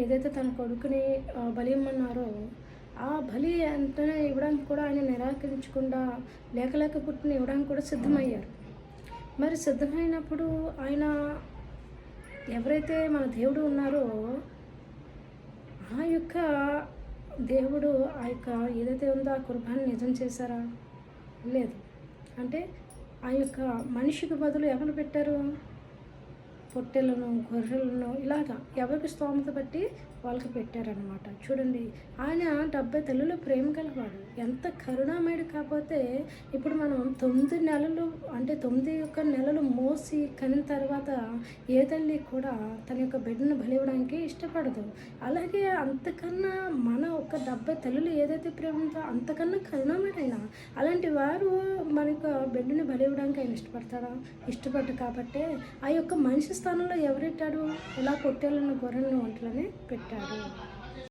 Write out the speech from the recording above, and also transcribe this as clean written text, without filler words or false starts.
ఏదైతే తన కొడుకుని బలి ఇమ్మన్నారో, ఆ బలి వెంటనే ఇవ్వడానికి కూడా ఆయన నిరాకరించకుండా లేక పుట్టిన ఇవ్వడానికి కూడా సిద్ధమయ్యారు. మరి సిద్ధమైనప్పుడు ఆయన ఎవరైతే మన దేవుడు ఉన్నారో, ఆ యొక్క దేవుడు ఆ యొక్క ఏదైతే ఉందో ఆ కుర్బాన్ని నిజం చేశారా? లేదు. అంటే ఆ యొక్క మనిషికి బదులు ఎవరు పెట్టారు? పొట్టెలను, గొర్రెలను ఇలాగా ఎవరికి స్తోమత బట్టి వాళ్ళకి పెట్టారనమాట. చూడండి, ఆయన 70 తల్లుల ప్రేమ గలవాడు. ఎంత కరుణామయుడు. కాకపోతే ఇప్పుడు మనం 9 నెలలు అంటే 9 నెలలు మోసి కనిన తర్వాత ఏ తల్లి కూడా తన యొక్క బిడ్డను బలివ్వడానికి ఇష్టపడదు. అలాగే అంతకన్నా మన ఒక 70 తల్లులు ఏదైతే ప్రేమ ఉందో అంతకన్నా కరుణామయుడైన అలాంటి వారు మన యొక్క బిడ్డను బలివ్వడానికి ఆయన ఇష్టపడతాడా? ఇష్టపడ్డు. కాబట్టి ఆ యొక్క మనిషి స్థానంలో ఎవరెట్టాడు? ఇలా పొట్టేళ్ళను, గొర్రెలను, ఒంటలని పెట్టాడు.